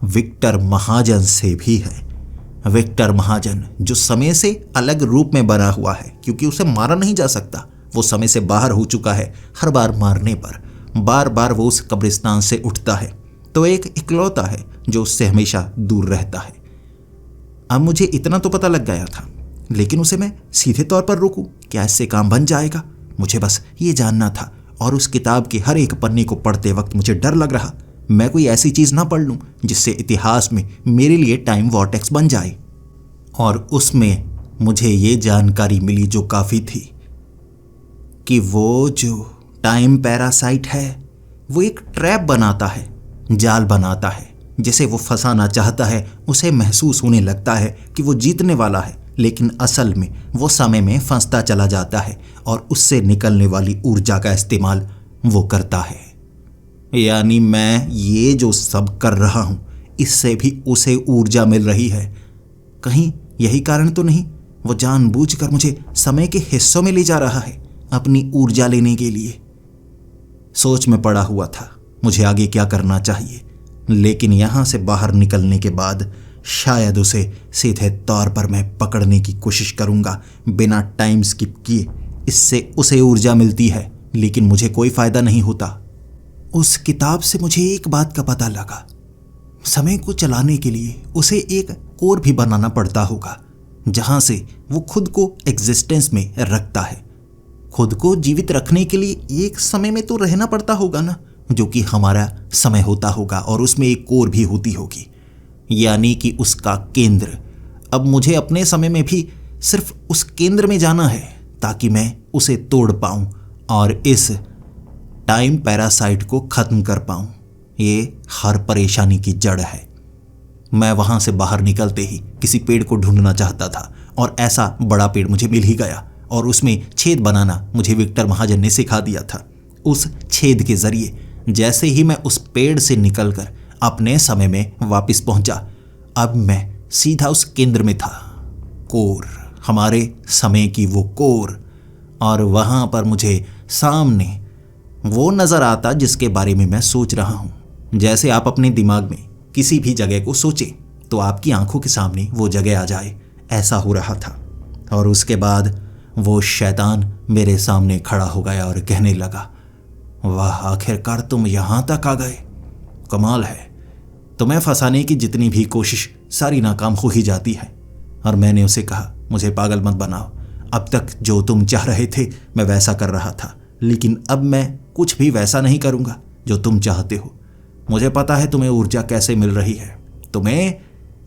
विक्टर महाजन से भी है। विक्टर महाजन जो समय से अलग रूप में बना हुआ है, क्योंकि उसे मारा नहीं जा सकता। वो समय से बाहर हो चुका है। हर बार मारने पर बार बार वो उस कब्रिस्तान से उठता है, तो एक इकलौता है जो उससे हमेशा दूर रहता है। अब मुझे इतना तो पता लग गया था, लेकिन उसे मैं सीधे तौर पर रोकूं, क्या इससे काम बन जाएगा? मुझे बस ये जानना था। और उस किताब के हर एक पन्ने को पढ़ते वक्त मुझे डर लग रहा, मैं कोई ऐसी चीज ना पढ़ लूं जिससे इतिहास में मेरे लिए टाइम वॉर्टेक्स बन जाए। और उसमें मुझे ये जानकारी मिली जो काफी थी, कि वो जो टाइम पैरासाइट है वो एक ट्रैप बनाता है, जाल बनाता है, जिसे वो फंसाना चाहता है। उसे महसूस होने लगता है कि वो जीतने वाला है, लेकिन असल में वो समय में फंसता चला जाता है और उससे निकलने वाली ऊर्जा का इस्तेमाल वो करता है। यानी मैं ये जो सब कर रहा हूं, इससे भी उसे ऊर्जा मिल रही है। कहीं यही कारण तो नहीं वो जानबूझकर मुझे समय के हिस्सों में ले जा रहा है अपनी ऊर्जा लेने के लिए? सोच में पड़ा हुआ था मुझे आगे क्या करना चाहिए, लेकिन यहां से बाहर निकलने के बाद शायद उसे सीधे तौर पर मैं पकड़ने की कोशिश करूंगा बिना टाइम स्किप किए। इससे उसे ऊर्जा मिलती है, लेकिन मुझे कोई फायदा नहीं होता। उस किताब से मुझे एक बात का पता लगा, समय को चलाने के लिए उसे एक कोर भी बनाना पड़ता होगा, जहां से वो खुद को एग्जिस्टेंस में रखता है। खुद को जीवित रखने के लिए एक समय में तो रहना पड़ता होगा ना, जो कि हमारा समय होता होगा, और उसमें एक कोर भी होती होगी, यानी कि उसका केंद्र। अब मुझे अपने समय में भी सिर्फ उस केंद्र में जाना है ताकि मैं उसे तोड़ पाऊं और इस टाइम पैरासाइट को खत्म कर पाऊं। ये हर परेशानी की जड़ है। मैं वहां से बाहर निकलते ही किसी पेड़ को ढूंढना चाहता था, और ऐसा बड़ा पेड़ मुझे मिल ही गया, और उसमें छेद बनाना मुझे विक्टर महाजन ने सिखा दिया था। उस छेद के जरिए जैसे ही मैं उस पेड़ से निकलकर अपने समय में वापस पहुंचा, अब मैं सीधा उस केंद्र में था। कोर, हमारे समय की वो कोर। और वहां पर मुझे सामने वो नजर आता जिसके बारे में मैं सोच रहा हूं। जैसे आप अपने दिमाग में किसी भी जगह को सोचें तो आपकी आंखों के सामने वो जगह आ जाए, ऐसा हो रहा था। और उसके बाद वो शैतान मेरे सामने खड़ा हो गया और कहने लगा, वाह, आखिरकार तुम यहां तक आ गए। कमाल है, तुम्हें फंसाने की जितनी भी कोशिश सारी नाकाम हो ही जाती है। और मैंने उसे कहा, मुझे पागल मत बनाओ, अब तक जो तुम चाह रहे थे मैं वैसा कर रहा था, लेकिन अब मैं कुछ भी वैसा नहीं करूंगा जो तुम चाहते हो। मुझे पता है तुम्हें ऊर्जा कैसे मिल रही है। तुम्हें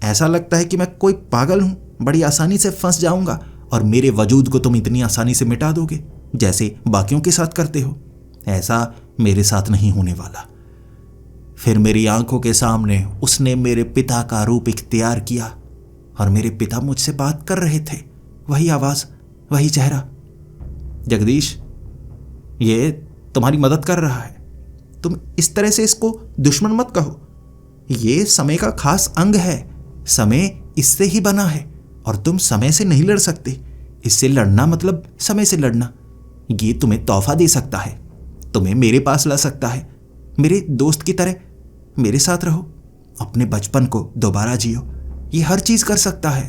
ऐसा लगता है कि मैं कोई पागल हूं, बड़ी आसानी से फंस जाऊंगा और मेरे वजूद को तुम इतनी आसानी से मिटा दोगे जैसे बाकियों के साथ करते हो। ऐसा मेरे साथ नहीं होने वाला। फिर मेरी आंखों के सामने उसने मेरे पिता का रूप इख्तियार किया और मेरे पिता मुझसे बात कर रहे थे। वही आवाज, वही चेहरा। जगदीश, ये तुम्हारी मदद कर रहा है। तुम इस तरह से इसको दुश्मन मत कहो। ये समय का खास अंग है। समय इससे ही बना है और तुम समय से नहीं लड़ सकते। इससे लड़ना मतलब समय से लड़ना। ये तुम्हें तोहफा दे सकता है, तुम्हें मेरे पास ला सकता है, मेरे दोस्त की तरह मेरे साथ रहो, अपने बचपन को दोबारा जियो। ये हर चीज कर सकता है,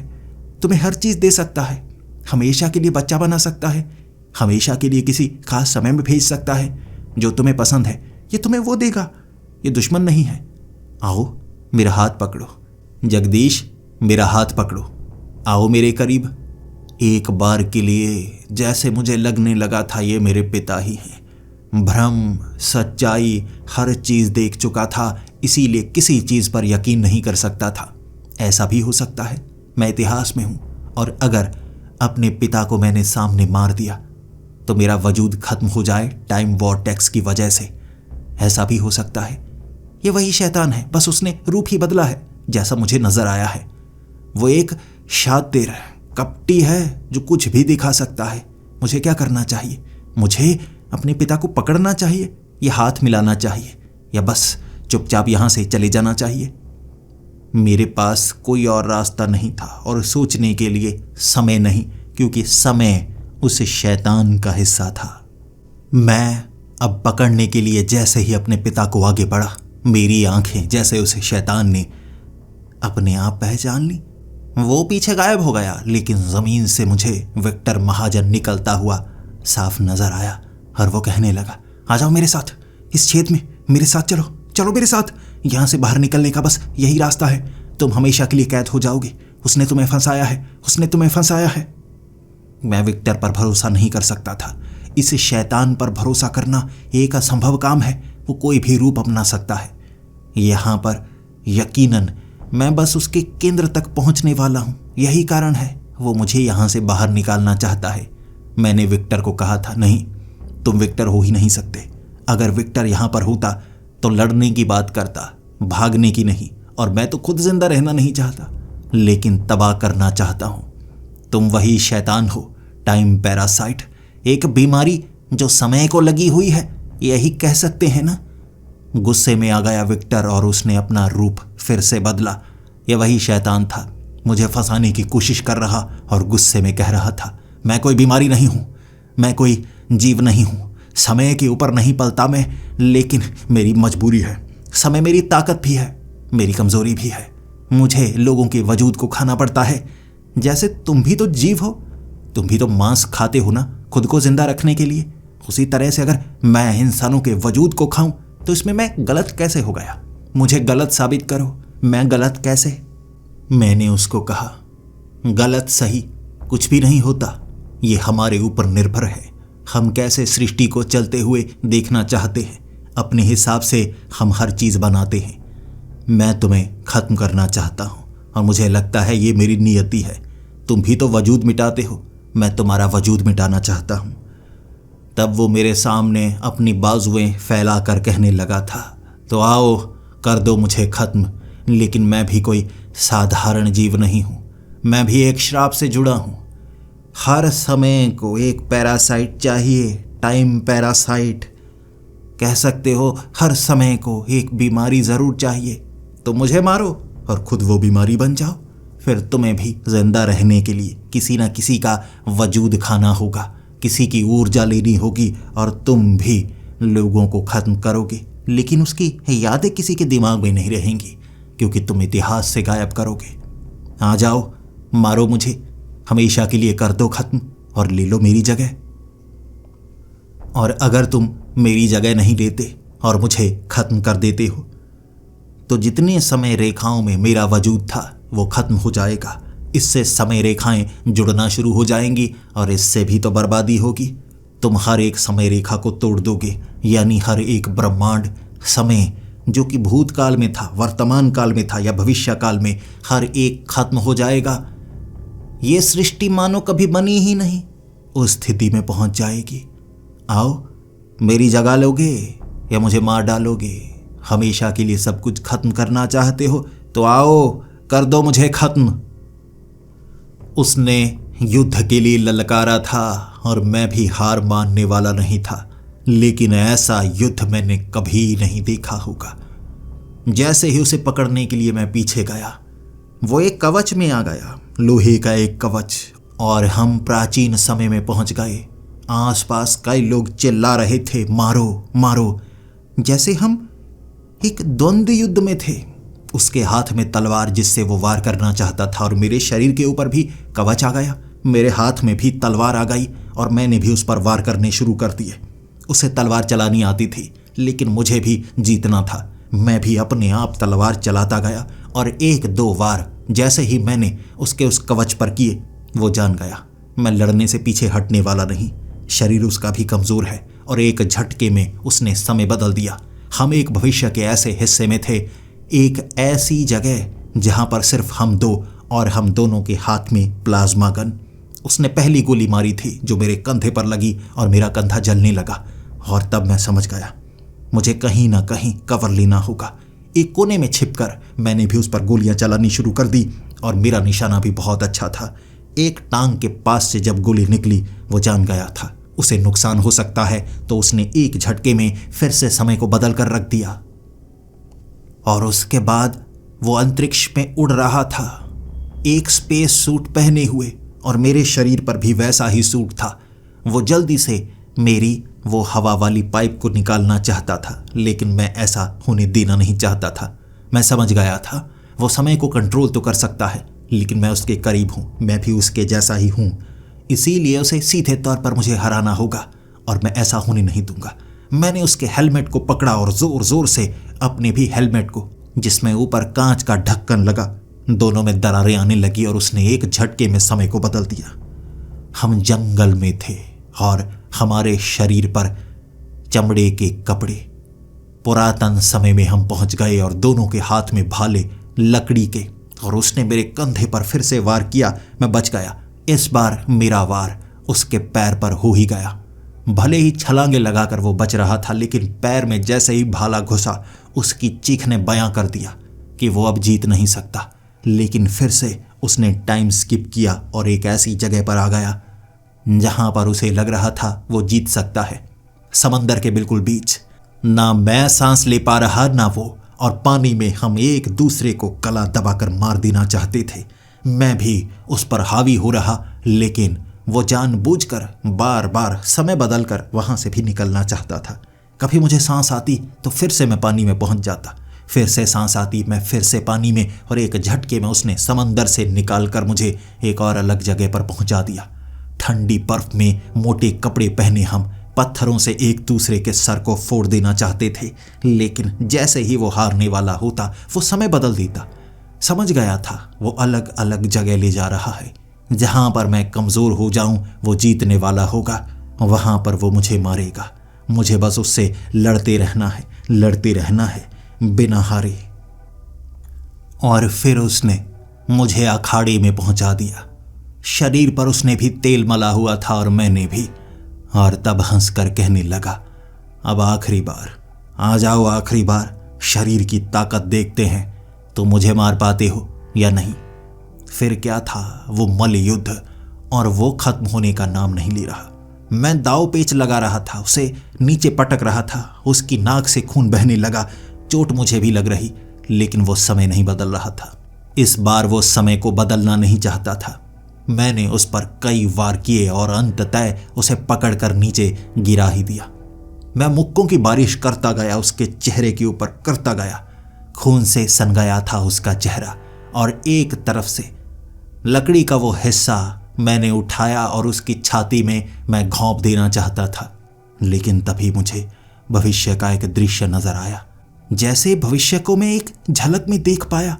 तुम्हें हर चीज दे सकता है, हमेशा के लिए बच्चा बना सकता है, हमेशा के लिए किसी खास समय में भेज सकता है। जो तुम्हें पसंद है ये तुम्हें वो देगा। ये दुश्मन नहीं है। आओ मेरा हाथ पकड़ो। जगदीश, मेरा हाथ पकड़ो। आओ मेरे करीब। एक बार के लिए जैसे मुझे लगने लगा था ये मेरे पिता ही हैं। भ्रम, सच्चाई, हर चीज देख चुका था, इसीलिए किसी चीज पर यकीन नहीं कर सकता था। ऐसा भी हो सकता है मैं इतिहास में हूं, और अगर अपने पिता को मैंने सामने मार दिया तो मेरा वजूद खत्म हो जाए टाइम वॉर्टेक्स की वजह से। ऐसा भी हो सकता है ये वही शैतान है, बस उसने रूप ही बदला है जैसा मुझे नजर आया है। वो एक शातिर, कपटी है जो कुछ भी दिखा सकता है। मुझे क्या करना चाहिए? मुझे अपने पिता को पकड़ना चाहिए या हाथ मिलाना चाहिए, या बस चुपचाप यहां से चले जाना चाहिए? मेरे पास कोई और रास्ता नहीं था और सोचने के लिए समय नहीं, क्योंकि समय उस शैतान का हिस्सा था। मैं अब पकड़ने के लिए जैसे ही अपने पिता को आगे बढ़ा, मेरी आंखें जैसे उस शैतान ने अपने आप पहचान ली। वो पीछे गायब हो गया, लेकिन जमीन से मुझे विक्टर महाजन निकलता हुआ साफ नजर आया और वो कहने लगा, आ जाओ मेरे साथ, इस छेद में मेरे साथ चलो, चलो मेरे साथ। यहां से बाहर निकलने का बस यही रास्ता है, तुम हमेशा के लिए कैद हो जाओगे। उसने तुम्हें फंसाया है, उसने तुम्हें फंसाया है। मैं विक्टर पर भरोसा नहीं कर सकता था। इस शैतान पर भरोसा करना एक असंभव काम है। वो कोई भी रूप अपना सकता है। यहां पर यकीनन मैं बस उसके केंद्र तक पहुंचने वाला हूं। यही कारण है वो मुझे यहां से बाहर निकालना चाहता है। मैंने विक्टर को कहा था, नहीं, तुम विक्टर हो ही नहीं सकते। अगर विक्टर यहां पर होता तो लड़ने की बात करता, भागने की नहीं। और मैं तो खुद जिंदा रहना नहीं चाहता, लेकिन तबाह करना चाहता हूं। तुम वही शैतान हो, टाइम पैरासाइट, एक बीमारी जो समय को लगी हुई है, यही कह सकते हैं ना। गुस्से में आ गया विक्टर और उसने अपना रूप फिर से बदला। यह वही शैतान था, मुझे फंसाने की कोशिश कर रहा और गुस्से में कह रहा था, मैं कोई बीमारी नहीं हूं, मैं कोई जीव नहीं हूं, समय के ऊपर नहीं पलता मैं, लेकिन मेरी मजबूरी है। समय मेरी ताकत भी है, मेरी कमजोरी भी है। मुझे लोगों के वजूद को खाना पड़ता है। जैसे तुम भी तो जीव हो, तुम भी तो मांस खाते हो ना, खुद को जिंदा रखने के लिए। उसी तरह से अगर मैं इंसानों के वजूद को खाऊं तो इसमें मैं गलत कैसे हो गया? मुझे गलत साबित करो, मैं गलत कैसे? मैंने उसको कहा, गलत सही कुछ भी नहीं होता, ये हमारे ऊपर निर्भर है। हम कैसे सृष्टि को चलते हुए देखना चाहते हैं, अपने हिसाब से हम हर चीज बनाते हैं। मैं तुम्हें खत्म करना चाहता हूं और मुझे लगता है ये मेरी नियति है। तुम भी तो वजूद मिटाते हो, मैं तुम्हारा वजूद मिटाना चाहता हूं। तब वो मेरे सामने अपनी बाजुएं फैला कर कहने लगा था, तो आओ कर दो मुझे खत्म। लेकिन मैं भी कोई साधारण जीव नहीं हूं, मैं भी एक श्राप से जुड़ा हूं। हर समय को एक पैरासाइट चाहिए, टाइम पैरासाइट कह सकते हो। हर समय को एक बीमारी जरूर चाहिए। तो मुझे मारो और खुद वो बीमारी बन जाओ, फिर तुम्हें भी जिंदा रहने के लिए किसी ना किसी का वजूद खाना होगा, किसी की ऊर्जा लेनी होगी और तुम भी लोगों को खत्म करोगे। लेकिन उसकी यादें किसी के दिमाग में नहीं रहेंगी, क्योंकि तुम इतिहास से गायब करोगे। आ जाओ, मारो मुझे, हमेशा के लिए कर दो खत्म और ले लो मेरी जगह। और अगर तुम मेरी जगह नहीं लेते और मुझे खत्म कर देते हो तो जितने समय रेखाओं में मेरा वजूद था वो खत्म हो जाएगा। इससे समय रेखाएं जुड़ना शुरू हो जाएंगी और इससे भी तो बर्बादी होगी। तुम हर एक समय रेखा को तोड़ दोगे, यानी हर एक ब्रह्मांड, समय जो कि भूतकाल में था, वर्तमान काल में था या भविष्य काल में, हर एक खत्म हो जाएगा। ये सृष्टि मानो कभी बनी ही नहीं, उस स्थिति में पहुंच जाएगी। आओ, मेरी जगह लोगे या मुझे मार डालोगे? हमेशा के लिए सब कुछ खत्म करना चाहते हो तो आओ, कर दो मुझे खत्म। उसने युद्ध के लिए ललकारा था और मैं भी हार मानने वाला नहीं था, लेकिन ऐसा युद्ध मैंने कभी नहीं देखा होगा। जैसे ही उसे पकड़ने के लिए मैं पीछे गया, वो एक कवच में आ गया, लोहे का एक कवच, और हम प्राचीन समय में पहुंच गए। आसपास कई लोग चिल्ला रहे थे, मारो मारो, जैसे हम एक द्वंद्व युद्ध में थे। उसके हाथ में तलवार जिससे वो वार करना चाहता था, और मेरे शरीर के ऊपर भी कवच आ गया, मेरे हाथ में भी तलवार आ गई और मैंने भी उस पर वार करने शुरू कर दिए। उसे तलवार चलानी आती थी, लेकिन मुझे भी जीतना था। मैं भी अपने आप तलवार चलाता गया और 1-2 वार जैसे ही मैंने उसके उस कवच पर किए, वो जान गया मैं लड़ने से पीछे हटने वाला नहीं। शरीर उसका भी कमजोर है और एक झटके में उसने समय बदल दिया। हम एक भविष्य के ऐसे हिस्से में थे, एक ऐसी जगह जहां पर सिर्फ हम दो और हम दोनों के हाथ में प्लाज्मा गन। उसने पहली गोली मारी थी जो मेरे कंधे पर लगी और मेरा कंधा जलने लगा। और तब मैं समझ गया मुझे कहीं ना कहीं कवर लेना होगा। एक कोने में छिपकर मैंने भी उस पर गोलियां चलानी शुरू कर दी और मेरा निशाना भी बहुत अच्छा था। एक टांग के पास से जब गोली निकली, वो जान गया था उसे नुकसान हो सकता है, तो उसने एक झटके में फिर से समय को बदल कर रख दिया। और उसके बाद वो अंतरिक्ष में उड़ रहा था, एक स्पेस सूट पहने हुए, और मेरे शरीर पर भी वैसा ही सूट था। वो जल्दी से मेरी वो हवा वाली पाइप को निकालना चाहता था, लेकिन मैं ऐसा होने देना नहीं चाहता था। मैं समझ गया था वो समय को कंट्रोल तो कर सकता है, लेकिन मैं उसके करीब हूं, मैं भी उसके जैसा ही हूं, इसीलिए उसे सीधे तौर पर मुझे हराना होगा और मैं ऐसा होने नहीं दूंगा। मैंने उसके हेलमेट को पकड़ा और जोर जोर से अपने भी हेलमेट को, जिसमें ऊपर कांच का ढक्कन लगा, दोनों में दरारें आने लगी और उसने एक झटके में समय को बदल दिया। हम जंगल में थे और हमारे शरीर पर चमड़े के कपड़े। पुरातन समय में हम पहुंच गए और दोनों के हाथ में भाले लकड़ी के, और उसने मेरे कंधे पर फिर से वार किया। मैं बच गया। इस बार मेरा वार उसके पैर पर हो ही गया। भले ही छलांगे लगाकर वो बच रहा था, लेकिन पैर में जैसे ही भाला घुसा, उसकी चीख ने बयां कर दिया कि वो अब जीत नहीं सकता। लेकिन फिर से उसने टाइम स्किप किया और एक ऐसी जगह पर आ गया जहां पर उसे लग रहा था वो जीत सकता है। समंदर के बिल्कुल बीच, ना मैं सांस ले पा रहा ना वो, और पानी में हम एक दूसरे को गला दबाकर मार देना चाहते थे। मैं भी उस पर हावी हो रहा, लेकिन वो जानबूझकर बार बार समय बदलकर वहां से भी निकलना चाहता था। कभी मुझे सांस आती तो फिर से मैं पानी में पहुंच जाता, फिर से सांस आती, मैं फिर से पानी में, और एक झटके में उसने समंदर से निकालकर मुझे एक और अलग जगह पर पहुंचा दिया। ठंडी बर्फ में मोटे कपड़े पहने हम पत्थरों से एक दूसरे के सर को फोड़ देना चाहते थे, लेकिन जैसे ही वो हारने वाला होता वो समय बदल देता। समझ गया था वो अलग अलग जगह ले जा रहा है। जहां पर मैं कमजोर हो जाऊं वो जीतने वाला होगा, वहां पर वो मुझे मारेगा। मुझे बस उससे लड़ते रहना है, लड़ते रहना है बिना हारे। और फिर उसने मुझे अखाड़े में पहुंचा दिया। शरीर पर उसने भी तेल मला हुआ था और मैंने भी। और तब हंसकर कहने लगा, अब आखिरी बार, आ जाओ आखिरी बार, शरीर की ताकत देखते हैं तो मुझे मार पाते हो या नहीं। फिर क्या था वो मल्ल युद्ध, और वो खत्म होने का नाम नहीं ले रहा। मैं दाव पेच लगा रहा था, उसे नीचे पटक रहा था, उसकी नाक से खून बहने लगा। चोट मुझे भी लग रही, लेकिन वो समय नहीं बदल रहा था। इस बार वो समय को बदलना नहीं चाहता था। मैंने उस पर कई वार किए और अंततः उसे पकड़कर नीचे गिरा ही दिया। मैं मुक्कों की बारिश करता गया, उसके चेहरे के ऊपर करता गया। खून से सन गया था उसका चेहरा, और एक तरफ से लकड़ी का वो हिस्सा मैंने उठाया और उसकी छाती में मैं घोंप देना चाहता था। लेकिन तभी मुझे भविष्य का एक दृश्य नजर आया, जैसे भविष्य को मैं एक झलक में देख पाया।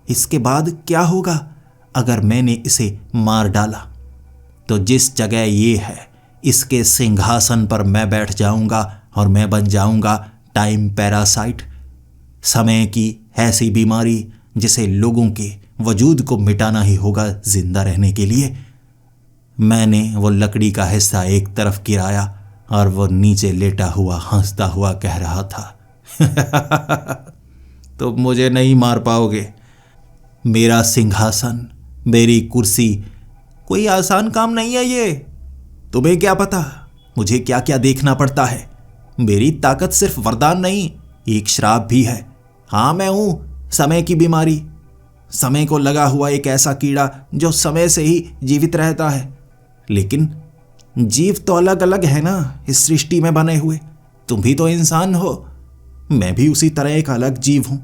इसके बाद क्या होगा अगर मैंने इसे मार डाला? तो जिस जगह ये है, इसके सिंहासन पर मैं बैठ जाऊंगा और मैं बन जाऊंगा टाइम पैरासाइट, समय की ऐसी बीमारी जिसे लोगों के वजूद को मिटाना ही होगा जिंदा रहने के लिए। मैंने वो लकड़ी का हिस्सा एक तरफ गिराया और वो नीचे लेटा हुआ हंसता हुआ कह रहा था, तो मुझे नहीं मार पाओगे। मेरा सिंहासन, मेरी कुर्सी कोई आसान काम नहीं है ये। तुम्हें क्या पता मुझे क्या क्या देखना पड़ता है। मेरी ताकत सिर्फ वरदान नहीं, एक श्राप भी है। हाँ, मैं हूं समय की बीमारी, समय को लगा हुआ एक ऐसा कीड़ा जो समय से ही जीवित रहता है। लेकिन जीव तो अलग अलग है ना इस सृष्टि में बने हुए। तुम भी तो इंसान हो, मैं भी उसी तरह एक अलग जीव हूं।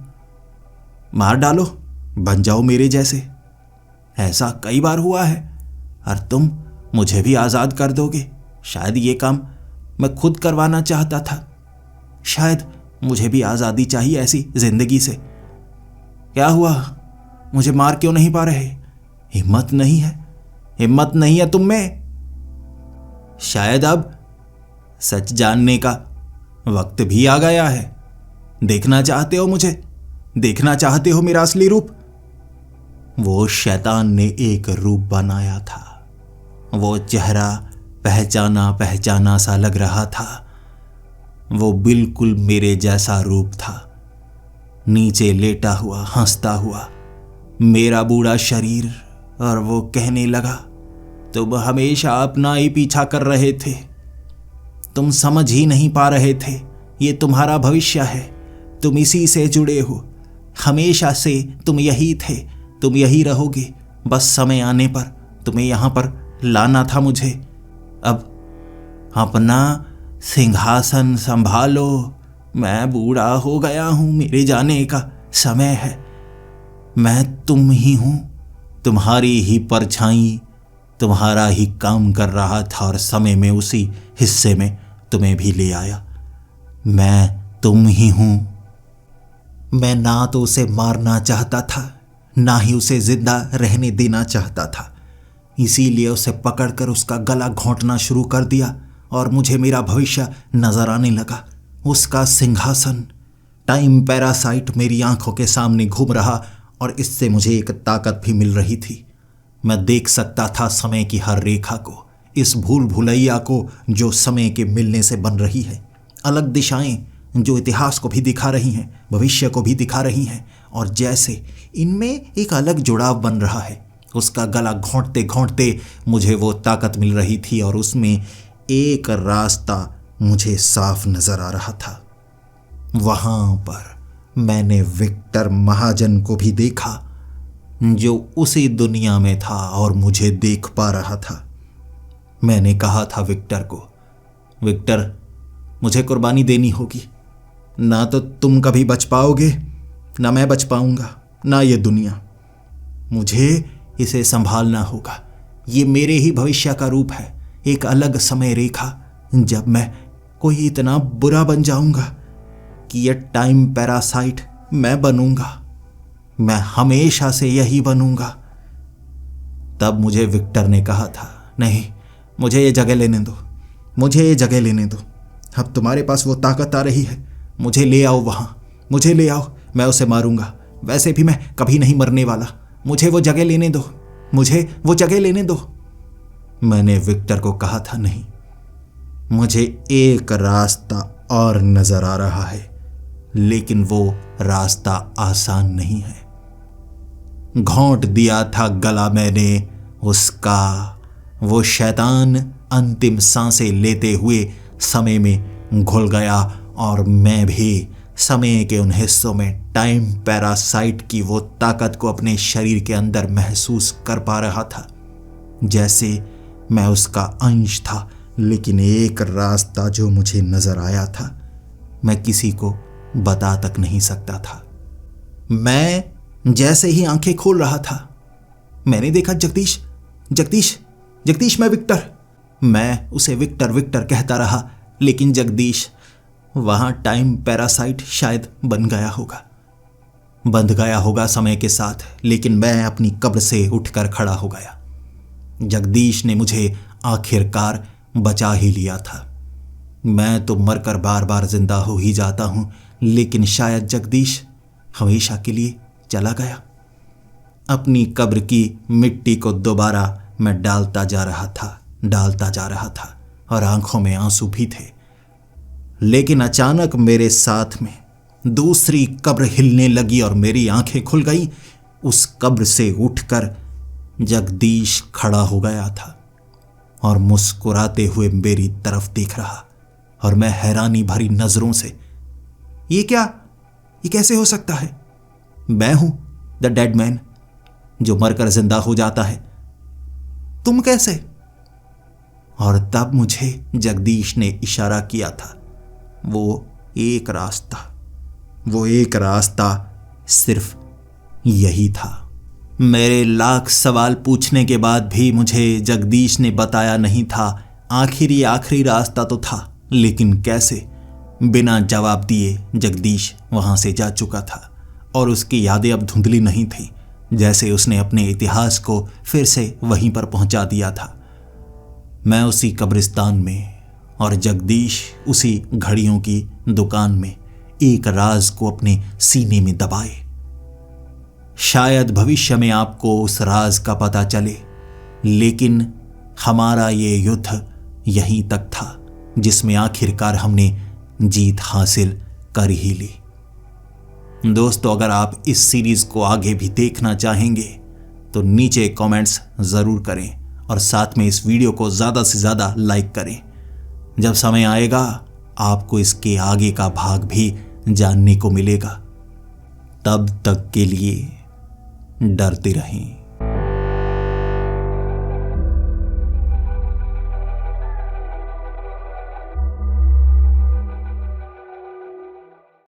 मार डालो, बन जाओ मेरे जैसे। ऐसा कई बार हुआ है, और तुम मुझे भी आजाद कर दोगे। शायद ये काम मैं खुद करवाना चाहता था। शायद मुझे भी आजादी चाहिए ऐसी जिंदगी से। क्या हुआ, मुझे मार क्यों नहीं पा रहे? हिम्मत नहीं है, हिम्मत नहीं है तुम में? शायद अब सच जानने का वक्त भी आ गया है। देखना चाहते हो मुझे? देखना चाहते हो मेरा असली रूप? वो शैतान ने एक रूप बनाया था। वो चेहरा पहचाना पहचाना सा लग रहा था। वो बिल्कुल मेरे जैसा रूप था। नीचे लेटा हुआ, हंसता हुआ, मेरा बूढ़ा शरीर। और वो कहने लगा, तुम हमेशा अपना ही पीछा कर रहे थे। तुम समझ ही नहीं पा रहे थे, ये तुम्हारा भविष्य है। तुम इसी से जुड़े हो। हमेशा से तुम यही थे, तुम यही रहोगे। बस समय आने पर तुम्हें यहां पर लाना था मुझे। अब अपना सिंहासन संभालो। मैं बूढ़ा हो गया हूं, मेरे जाने का समय है। मैं तुम ही हूं, तुम्हारी ही परछाई, तुम्हारा ही काम कर रहा था और समय में उसी हिस्से में तुम्हें भी ले आया। मैं तुम ही हूं। मैं ना तो उसे मारना चाहता था, ना ही उसे जिंदा रहने देना चाहता था। इसीलिए उसे पकड़कर उसका गला घोंटना शुरू कर दिया और मुझे मेरा भविष्य नजर आने लगा। उसका सिंहासन, टाइम पैरासाइट मेरी आंखों के सामने घूम रहा और इससे मुझे एक ताकत भी मिल रही थी। मैं देख सकता था समय की हर रेखा को, इस भूल भुलैया को जो समय के मिलने से बन रही है। अलग दिशाएं जो इतिहास को भी दिखा रही हैं, भविष्य को भी दिखा रही हैं, और जैसे इनमें एक अलग जुड़ाव बन रहा है। उसका गला घोंटते घोंटते मुझे वो ताकत मिल रही थी और उसमें एक रास्ता मुझे साफ नजर आ रहा था। वहां पर मैंने विक्टर महाजन को भी देखा, जो उसी दुनिया में था और मुझे देख पा रहा था। मैंने कहा था विक्टर को, विक्टर, मुझे कुर्बानी देनी होगी। ना तो तुम कभी बच पाओगे, ना मैं बच पाऊंगा, ना ये दुनिया। मुझे इसे संभालना होगा। ये मेरे ही भविष्य का रूप है, एक अलग समय रेखा, जब मैं कोई इतना बुरा बन जाऊंगा कि ये टाइम पैरासाइट मैं बनूंगा। मैं हमेशा से यही बनूंगा। तब मुझे विक्टर ने कहा था, नहीं, मुझे ये जगह लेने दो, मुझे ये जगह लेने दो। अब तुम्हारे पास वो ताकत आ रही है, मुझे ले आओ वहां, मुझे ले आओ। मैं उसे मारूंगा, वैसे भी मैं कभी नहीं मरने वाला। मुझे वो जगह लेने दो, मुझे वो जगह लेने दो। मैंने विक्टर को कहा था, नहीं, मुझे एक रास्ता और नजर आ रहा है, लेकिन वो रास्ता आसान नहीं है। घोंट दिया था गला मैंने उसका। वो शैतान अंतिम सांसें लेते हुए समय में घुल गया और मैं भी समय के उन हिस्सों में टाइम पैरासाइट की वो ताकत को अपने शरीर के अंदर महसूस कर पा रहा था, जैसे मैं उसका अंश था। लेकिन एक रास्ता जो मुझे नजर आया था, मैं किसी को बता तक नहीं सकता था। मैं जैसे ही आंखें खोल रहा था, मैंने देखा जगदीश, जगदीश, जगदीश, मैं विक्टर। मैं उसे विक्टर विक्टर कहता रहा, लेकिन जगदीश वहां टाइम पैरासाइट शायद बन गया होगा, बंध गया होगा समय के साथ। लेकिन मैं अपनी कब्र से उठकर खड़ा हो गया। जगदीश ने मुझे आखिरकार बचा ही लिया था। मैं तो मरकर बार बार जिंदा हो ही जाता हूं, लेकिन शायद जगदीश हमेशा के लिए चला गया। अपनी कब्र की मिट्टी को दोबारा मैं डालता जा रहा था और आंखों में आंसू भी थे। लेकिन अचानक मेरे साथ में दूसरी कब्र हिलने लगी और मेरी आंखें खुल गई। उस कब्र से उठकर जगदीश खड़ा हो गया था और मुस्कुराते हुए मेरी तरफ देख रहा, और मैं हैरानी भरी नजरों से, ये क्या, ये कैसे हो सकता है? मैं हूं द डेड मैन, जो मरकर जिंदा हो जाता है। तुम कैसे? और तब मुझे जगदीश ने इशारा किया था। वो एक रास्ता सिर्फ यही था। मेरे लाख सवाल पूछने के बाद भी मुझे जगदीश ने बताया नहीं था। आखिरी रास्ता तो था, लेकिन कैसे? बिना जवाब दिए जगदीश वहां से जा चुका था और उसकी यादें अब धुंधली नहीं थी। जैसे उसने अपने इतिहास को फिर से वहीं पर पहुंचा दिया था। मैं उसी कब्रिस्तान में और जगदीश उसी घड़ियों की दुकान में एक राज को अपने सीने में दबाए। शायद भविष्य में आपको उस राज का पता चले, लेकिन हमारा ये युद्ध यहीं तक था जिसमें आखिरकार हमने जीत हासिल कर ही ली। दोस्तों, अगर आप इस सीरीज को आगे भी देखना चाहेंगे तो नीचे कमेंट्स ज़रूर करें और साथ में इस वीडियो को ज़्यादा से ज़्यादा लाइक करें। जब समय आएगा आपको इसके आगे का भाग भी जानने को मिलेगा। तब तक के लिए डरते रहें।